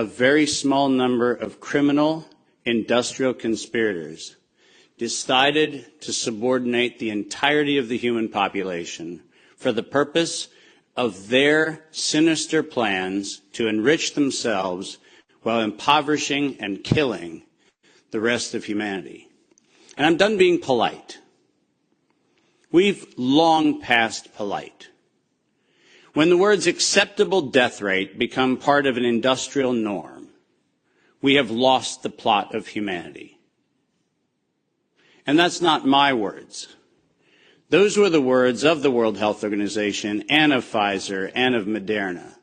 a very small number of criminal industrial conspirators decided to subordinate the entirety of the human population for the purpose of their sinister plans to enrich themselves while impoverishing and killing the rest of humanity. And I'm done being polite. We've long passed polite. When the words acceptable death rate become part of an industrial norm, we have lost the plot of humanity. And that's not my words. Those were the words of the World Health Organization and of Pfizer and of Moderna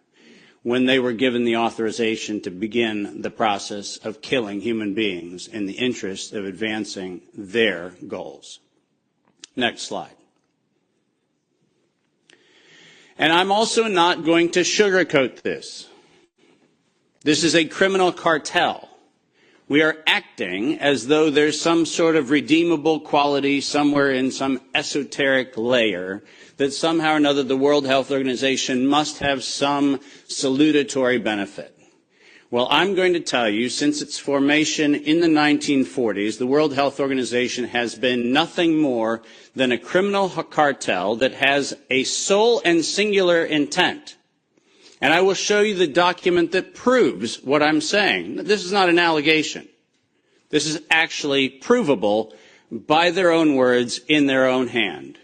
when they were given the authorization to begin the process of killing human beings in the interest of advancing their goals. Next slide. And I'm also not going to sugarcoat this. This is a criminal cartel. We are acting as though there's some sort of redeemable quality somewhere in some esoteric layer that somehow or another the World Health Organization must have some salutatory benefit. Well, I'm going to tell you, since its formation in the 1940s, the World Health Organization has been nothing more than a criminal cartel that has a sole and singular intent. And I will show you the document that proves what I'm saying. This is not an allegation. This is actually provable by their own words in their own hand.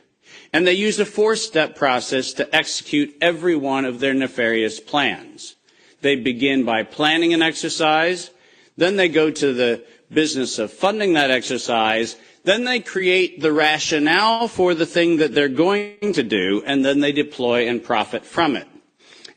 And they use a four-step process to execute every one of their nefarious plans. They begin by planning an exercise, then they go to the business of funding that exercise, then they create the rationale for the thing that they're going to do, and then they deploy and profit from it.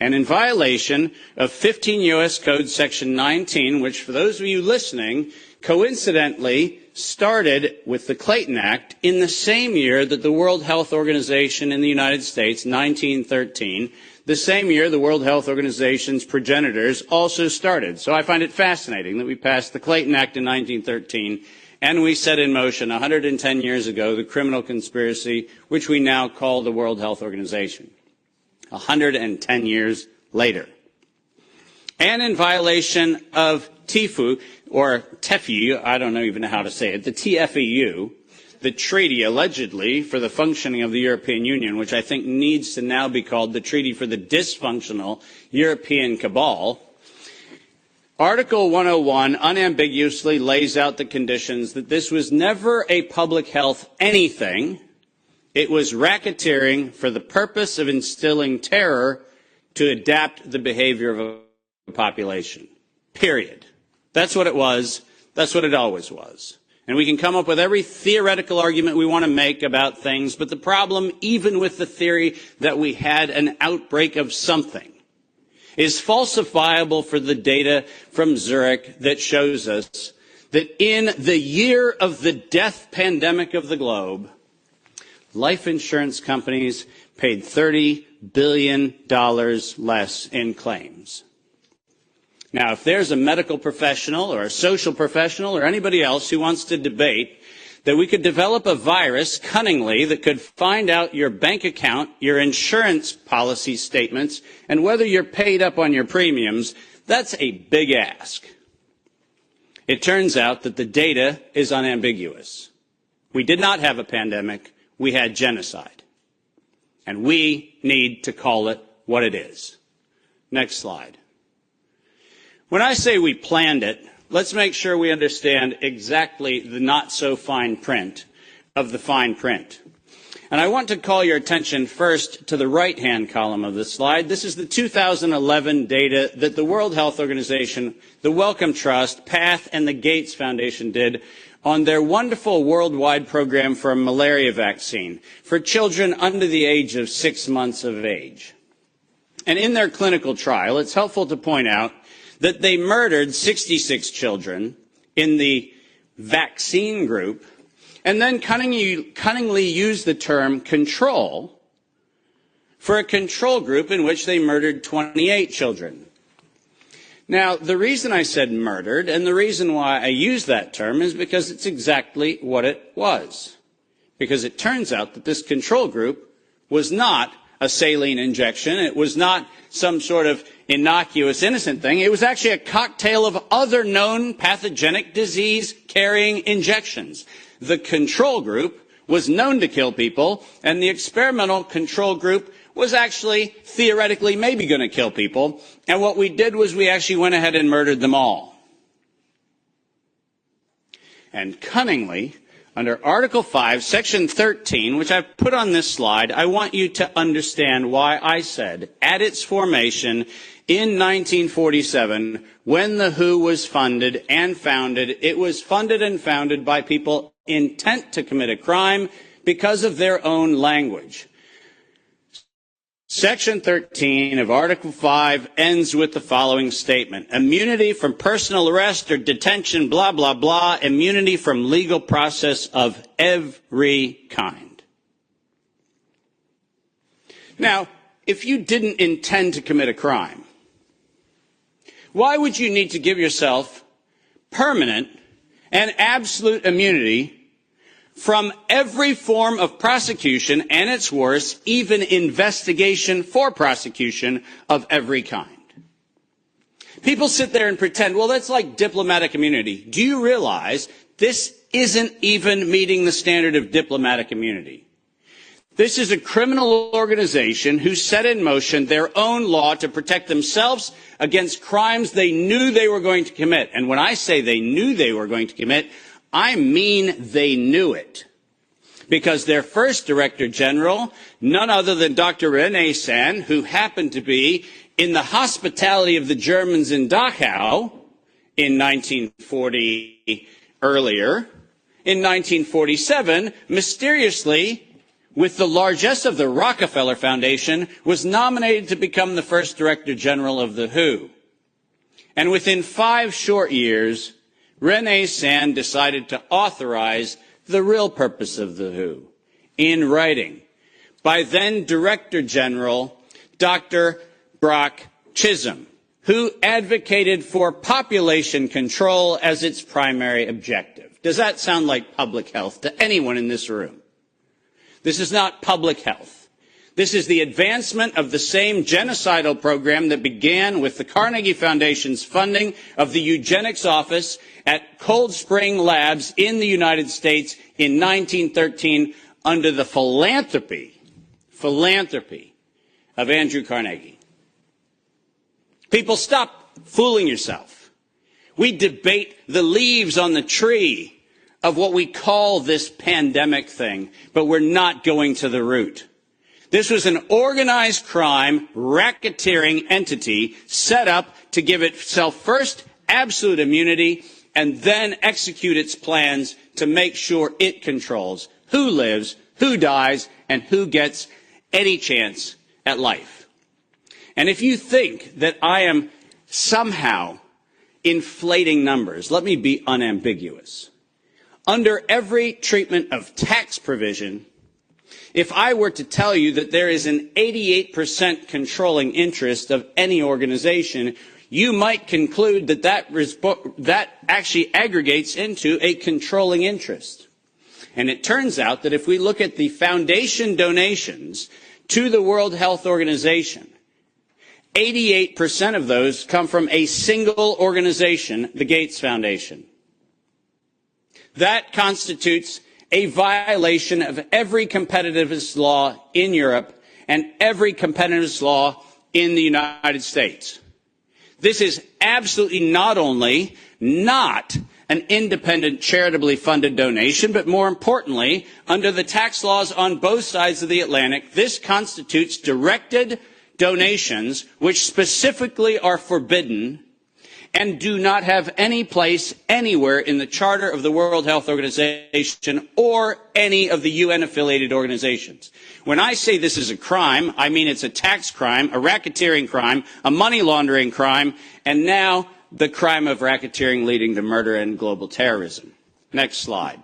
And in violation of 15 U.S. Code Section 19, which for those of you listening, coincidentally started with the Clayton Act in the same year that the World Health Organization in the United States, 1913, the same year the World Health Organization's progenitors also started. So I find it fascinating that we passed the Clayton Act in 1913 and we set in motion 110 years ago the criminal conspiracy which we now call the World Health Organization. 110 years later. And in violation of TIFU, or TEFU, I don't even know how to say it, the TFEU, the treaty allegedly for the functioning of the European Union, which I think needs to now be called the Treaty for the Dysfunctional European Cabal, Article 101 unambiguously lays out the conditions that this was never a public health anything. It was racketeering for the purpose of instilling terror to adapt the behavior of a population. Period. That's what it was. That's what it always was. And we can come up with every theoretical argument we want to make about things, but the problem, even with the theory that we had an outbreak of something, is falsifiable for the data from Zurich that shows us that in the year of the death pandemic of the globe, life insurance companies paid $30 billion less in claims. Now, if there's a medical professional or a social professional or anybody else who wants to debate that we could develop a virus cunningly that could find out your bank account, your insurance policy statements, and whether you're paid up on your premiums, that's a big ask. It turns out that the data is unambiguous. We did not have a pandemic. We had genocide. And we need to call it what it is. Next slide. When I say we planned it, let's make sure we understand exactly the not-so-fine print of the fine print. And I want to call your attention first to the right-hand column of the slide. This is the 2011 data that the World Health Organization, the Wellcome Trust, PATH, and the Gates Foundation did on their wonderful worldwide program for a malaria vaccine for children under the age of 6 months of age. And in their clinical trial, it's helpful to point out that they murdered 66 children in the vaccine group and then cunningly used the term control for a control group in which they murdered 28 children. Now, the reason I said murdered and the reason why I use that term is because it's exactly what it was. Because it turns out that this control group was not a saline injection. It was not some sort of innocuous, innocent thing. It was actually a cocktail of other known pathogenic disease-carrying injections. The control group was known to kill people, and the experimental control group was actually theoretically maybe going to kill people. And what we did was we actually went ahead and murdered them all. And cunningly, under Article 5, Section 13, which I've put on this slide, I want you to understand why I said, at its formation in 1947, when the WHO was funded and founded, it was funded and founded by people intent to commit a crime because of their own language. Section 13 of Article 5 ends with the following statement. Immunity from personal arrest or detention, blah, blah, blah. Immunity from legal process of every kind. Now, if you didn't intend to commit a crime, why would you need to give yourself permanent and absolute immunity from every form of prosecution, and it's worse, even investigation for prosecution of every kind? People sit there and pretend, well, that's like diplomatic immunity. Do you realize this isn't even meeting the standard of diplomatic immunity? This is a criminal organization who set in motion their own law to protect themselves against crimes they knew they were going to commit. And when I say they knew they were going to commit, I mean they knew it. Because their first Director General, none other than Dr. René Sand, who happened to be in the hospitality of the Germans in Dachau in 1940 earlier, in 1947, mysteriously, with the largesse of the Rockefeller Foundation, was nominated to become the first Director General of the WHO. And within 5 short years, René Sand decided to authorize the real purpose of the WHO in writing by then Director General Dr. Brock Chisholm, who advocated for population control as its primary objective. Does that sound like public health to anyone in this room? This is not public health. This is the advancement of the same genocidal program that began with the Carnegie Foundation's funding of the eugenics office at Cold Spring Labs in the United States in 1913 under the philanthropy of Andrew Carnegie. People, stop fooling yourself. We debate the leaves on the tree of what we call this pandemic thing, but we're not going to the root. This was an organized crime, racketeering entity set up to give itself first absolute immunity and then execute its plans to make sure it controls who lives, who dies, and who gets any chance at life. And if you think that I am somehow inflating numbers, let me be unambiguous. Under every treatment of tax provision, if I were to tell you that there is an 88% controlling interest of any organization, you might conclude that that actually aggregates into a controlling interest. And it turns out that if we look at the foundation donations to the World Health Organization, 88% of those come from a single organization, the Gates Foundation. That constitutes a violation of every competitiveness law in Europe and every competitiveness law in the United States. This is absolutely not only not an independent, charitably funded donation, but more importantly, under the tax laws on both sides of the Atlantic, this constitutes directed donations which specifically are forbidden and do not have any place anywhere in the Charter of the World Health Organization or any of the UN-affiliated organizations. When I say this is a crime, I mean it's a tax crime, a racketeering crime, a money laundering crime, and now the crime of racketeering leading to murder and global terrorism. Next slide.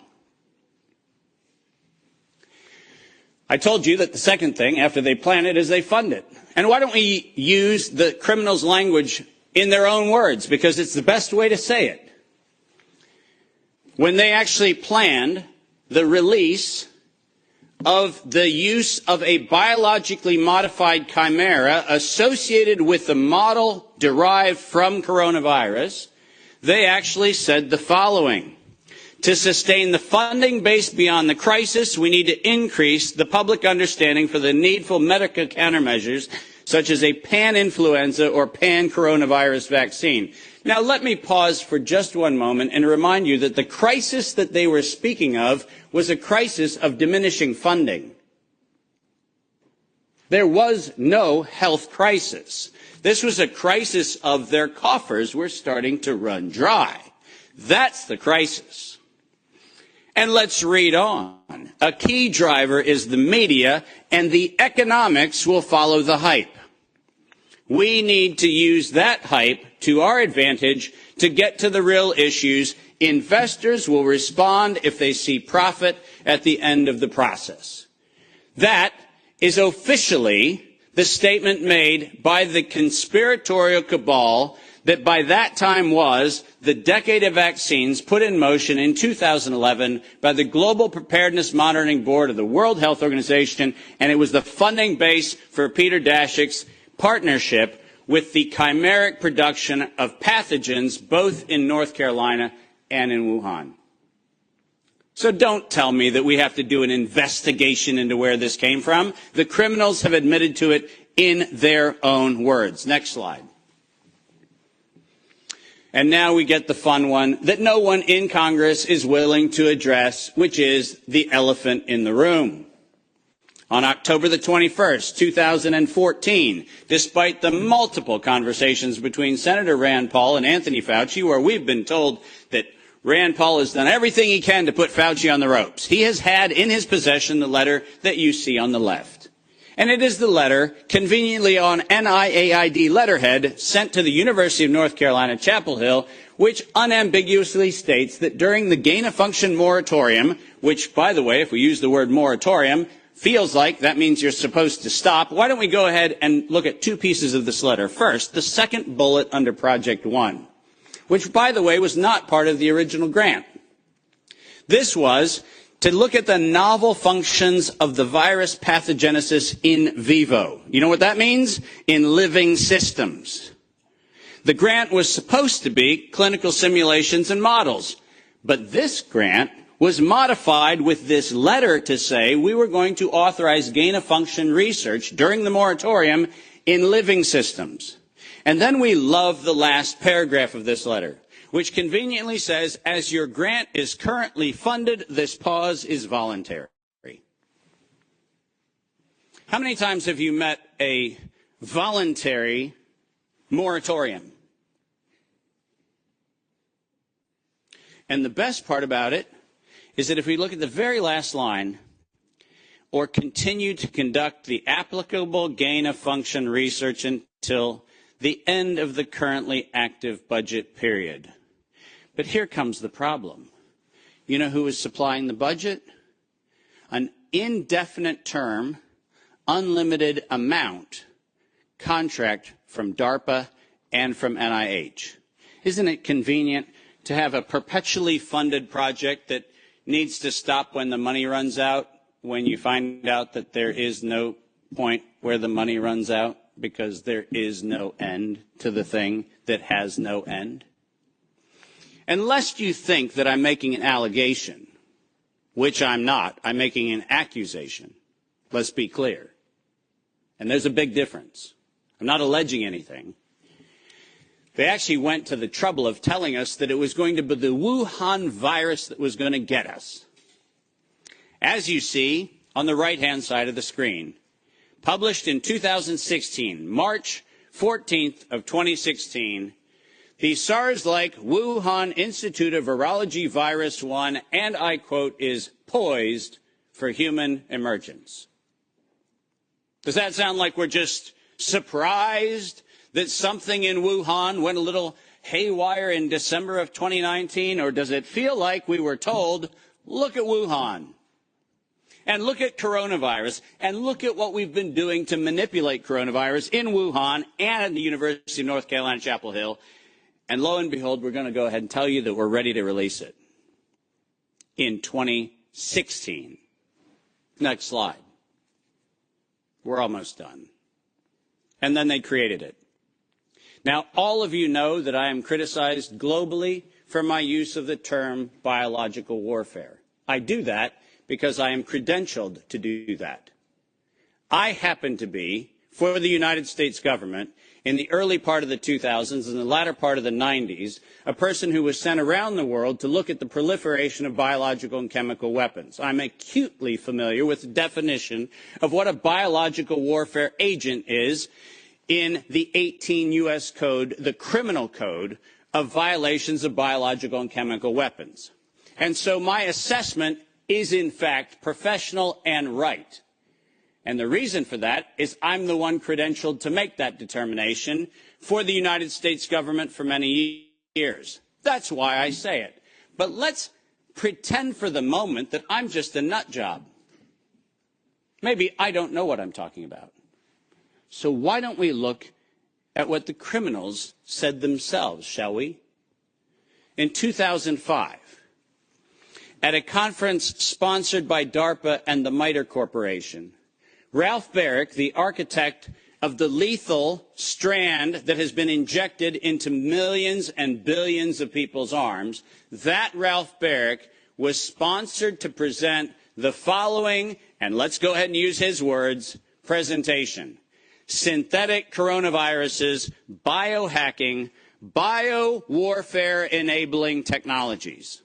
I told you that the second thing, after they plan it, is they fund it. And why don't we use the criminals' language in their own words, because it's the best way to say it. When they actually planned the release of the use of a biologically modified chimera associated with the model derived from coronavirus, they actually said the following: to sustain the funding base beyond the crisis, we need to increase the public understanding for the needful medical countermeasures, such as a pan-influenza or pan-coronavirus vaccine. Now, let me pause for just one moment and remind you that the crisis that they were speaking of was a crisis of diminishing funding. There was no health crisis. This was a crisis of their coffers were starting to run dry. That's the crisis. And let's read on. A key driver is the media, and the economics will follow the hype. We need to use that hype to our advantage to get to the real issues. Investors will respond if they see profit at the end of the process. That is officially the statement made by the conspiratorial cabal that by that time was the decade of vaccines put in motion in 2011 by the Global Preparedness Monitoring Board of the World Health Organization, and it was the funding base for Peter Daszak's partnership with the chimeric production of pathogens both in North Carolina and in Wuhan. So don't tell me that we have to do an investigation into where this came from. The criminals have admitted to it in their own words. Next slide. And now we get the fun one that no one in Congress is willing to address, which is the elephant in the room. On October the 21st, 2014, despite the multiple conversations between Senator Rand Paul and Anthony Fauci, where we've been told that Rand Paul has done everything he can to put Fauci on the ropes, he has had in his possession the letter that you see on the left. And it is the letter, conveniently on NIAID letterhead, sent to the University of North Carolina, Chapel Hill, which unambiguously states that during the gain-of-function moratorium, which, by the way, if we use the word moratorium, feels like that means you're supposed to stop. Why don't we go ahead and look at two pieces of this letter. First, the second bullet under Project One, which, by the way, was not part of the original grant. This was to look at the novel functions of the virus pathogenesis in vivo. You know what that means? In living systems. The grant was supposed to be clinical simulations and models, but this grant was modified with this letter to say we were going to authorize gain-of-function research during the moratorium in living systems. And then we love the last paragraph of this letter, which conveniently says, as your grant is currently funded, this pause is voluntary. How many times have you met a voluntary moratorium? And the best part about it is that if we look at the very last line, or continue to conduct the applicable gain-of-function research until the end of the currently active budget period. But here comes the problem. You know who is supplying the budget? An indefinite term, unlimited amount contract from DARPA and from NIH. Isn't it convenient to have a perpetually funded project that needs to stop when the money runs out, when you find out that there is no point where the money runs out because there is no end to the thing that has no end? Unless you think that I'm making an allegation, which I'm not, I'm making an accusation. Let's be clear. And there's a big difference. I'm not alleging anything. They actually went to the trouble of telling us that it was going to be the Wuhan virus that was going to get us. As you see on the right-hand side of the screen, published in 2016, March 14th of 2016, the SARS-like Wuhan Institute of Virology Virus 1, and I quote, is poised for human emergence. Does that sound like we're just surprised that something in Wuhan went a little haywire in December of 2019? Or does it feel like we were told, look at Wuhan, and look at coronavirus, and look at what we've been doing to manipulate coronavirus in Wuhan and at the University of North Carolina, Chapel Hill, and lo and behold, we're going to go ahead and tell you that we're ready to release it in 2016. Next slide. We're almost done. And then they created it. Now, all of you know that I am criticized globally for my use of the term biological warfare. I do that because I am credentialed to do that. I happen to be, for the United States government, in the early part of the 2000s and the latter part of the 90s, a person who was sent around the world to look at the proliferation of biological and chemical weapons. I'm acutely familiar with the definition of what a biological warfare agent is in the 18 U.S. Code, the criminal code of violations of biological and chemical weapons. And so my assessment is, in fact, professional and right. And the reason for that is I'm the one credentialed to make that determination for the United States government for many years. That's why I say it. But let's pretend for the moment that I'm just a nut job. Maybe I don't know what I'm talking about. So why don't we look at what the criminals said themselves, shall we? In 2005, at a conference sponsored by DARPA and the MITRE Corporation, Ralph Baric, the architect of the lethal strand that has been injected into millions and billions of people's arms, that Ralph Baric was sponsored to present the following, and let's go ahead and use his words, presentation. Synthetic coronaviruses, biohacking, bio-warfare enabling technologies.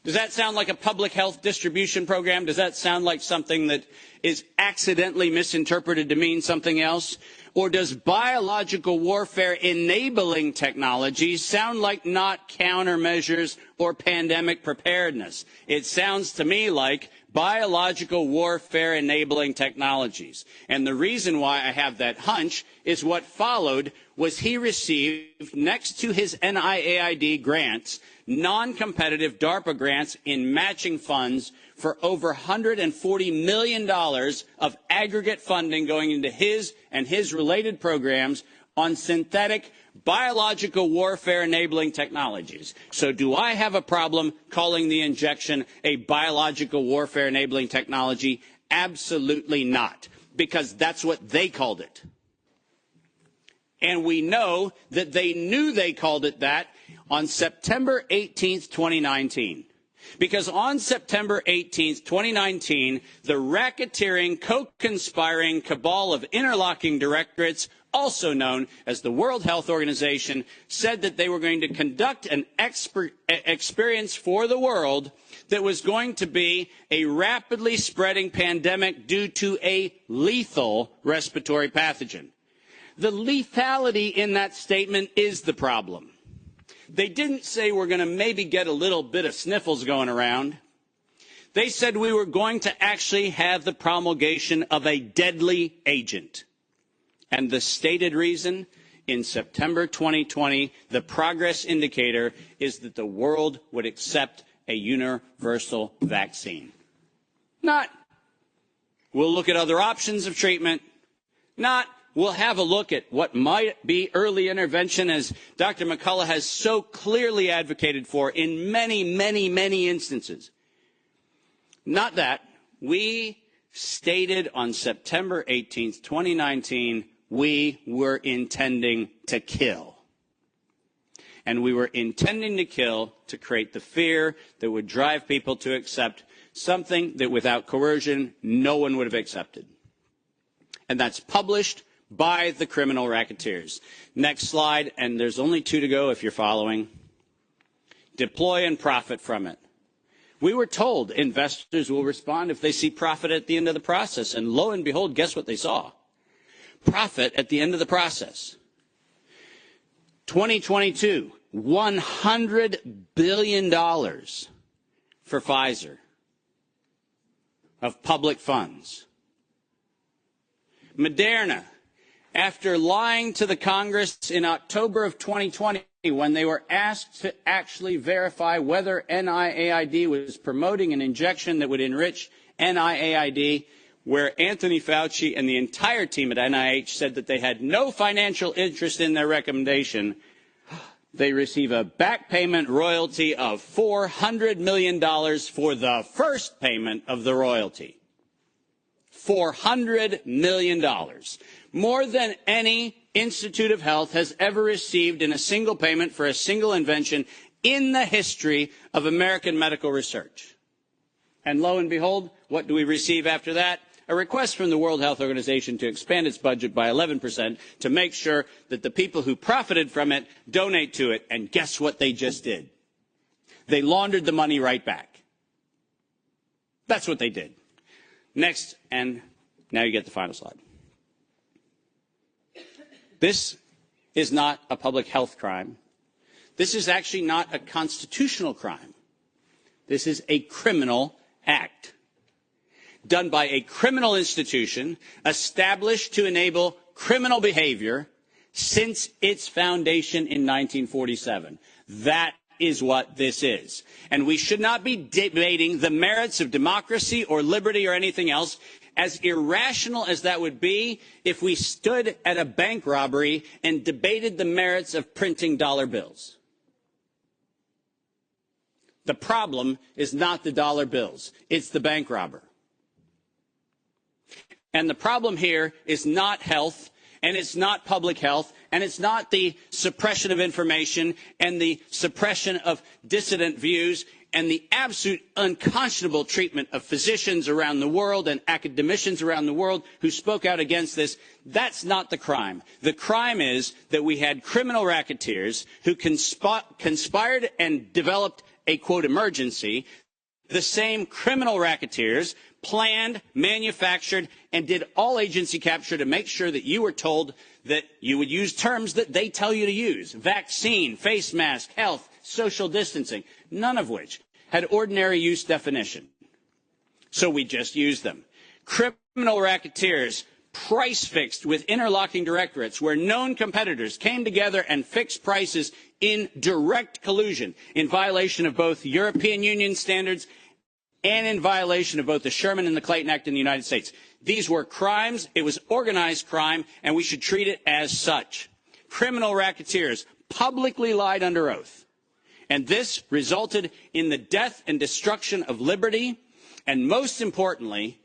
Does that sound like a public health distribution program? Does that sound like something that is accidentally misinterpreted to mean something else? Or does biological warfare enabling technologies sound like not countermeasures or pandemic preparedness? It sounds to me like biological warfare enabling technologies. And the reason why I have that hunch is what followed was he received, next to his NIAID grants, non-competitive DARPA grants in matching funds for over $140 million of aggregate funding going into his and his related programs on synthetic biological warfare enabling technologies. So do I have a problem calling the injection a biological warfare enabling technology? Absolutely not, because that's what they called it. And we know that they knew they called it that on September 18th, 2019. Because on September 18th, 2019, the racketeering, co-conspiring cabal of interlocking directorates, also known as the World Health Organization, said that they were going to conduct an experience for the world that was going to be a rapidly spreading pandemic due to a lethal respiratory pathogen. The lethality in that statement is the problem. They didn't say we're going to maybe get a little bit of sniffles going around. They said we were going to actually have the promulgation of a deadly agent. And the stated reason, in September 2020, the progress indicator is that the world would accept a universal vaccine. Not, we'll look at other options of treatment. Not, we'll have a look at what might be early intervention, as Dr. McCullough has so clearly advocated for in many, many, many instances. Not that. We stated on September 18th, 2019, we were intending to kill. And we were intending to kill to create the fear that would drive people to accept something that without coercion, no one would have accepted. And that's published by the criminal racketeers. Next slide, and there's only 2 to go if you're following. Deploy and profit from it. We were told investors will respond if they see profit at the end of the process, and lo and behold, guess what they saw? Profit at the end of the process. 2022, $100 billion for Pfizer of public funds. Moderna, after lying to the Congress in October of 2020 when they were asked to actually verify whether NIAID was promoting an injection that would enrich NIAID, where Anthony Fauci and the entire team at NIH said that they had no financial interest in their recommendation, They receive a back payment royalty of $400 million for the first payment of the royalty. $400 million. More than any Institute of Health has ever received in a single payment for a single invention in the history of American medical research. And lo and behold, what do we receive after that? A request from the World Health Organization to expand its budget by 11% to make sure that the people who profited from it donate to it. And guess what they just did? They laundered the money right back. That's what they did. Next, and now you get the final slide. This is not a public health crime. This is actually not a constitutional crime. This is a criminal act done by a criminal institution established to enable criminal behavior since its foundation in 1947. That is what this is. And we should not be debating the merits of democracy or liberty or anything else, as irrational as that would be if we stood at a bank robbery and debated the merits of printing dollar bills. The problem is not the dollar bills, it's the bank robber. And the problem here is not health, and it's not public health, and it's not the suppression of information and the suppression of dissident views and the absolute unconscionable treatment of physicians around the world and academicians around the world who spoke out against this. That's not the crime. The crime is that we had criminal racketeers who conspired and developed a, quote, emergency. The same criminal racketeers planned, manufactured, and did all agency capture to make sure that you were told that you would use terms that they tell you to use. Vaccine, face mask, health, social distancing, none of which had ordinary use definition. So we just used them. Criminal racketeers price fixed with interlocking directorates where known competitors came together and fixed prices in direct collusion in violation of both European Union standards and in violation of both the Sherman and the Clayton Act in the United States. These were crimes. It was organized crime, and we should treat it as such. Criminal racketeers publicly lied under oath, and this resulted in the death and destruction of liberty, and most importantly,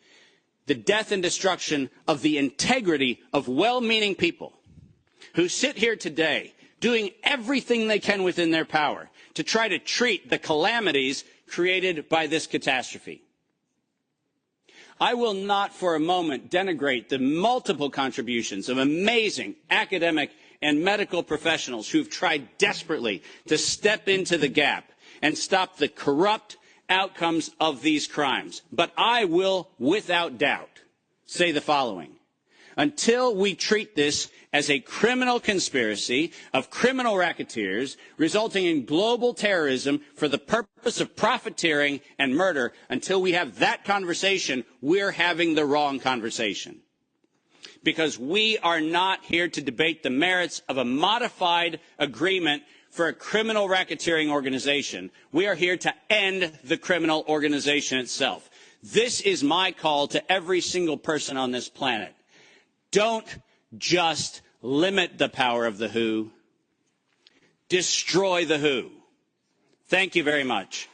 the death and destruction of the integrity of well-meaning people who sit here today doing everything they can within their power to try to treat the calamities created by this catastrophe. I will not for a moment denigrate the multiple contributions of amazing academic and medical professionals who've tried desperately to step into the gap and stop the corrupt outcomes of these crimes. But I will, without doubt, say the following. Until we treat this as a criminal conspiracy of criminal racketeers resulting in global terrorism for the purpose of profiteering and murder, until we have that conversation, we're having the wrong conversation. Because we are not here to debate the merits of a modified agreement for a criminal racketeering organization. We are here to end the criminal organization itself. This is my call to every single person on this planet. Don't just limit the power of the WHO. Destroy the WHO. Thank you very much.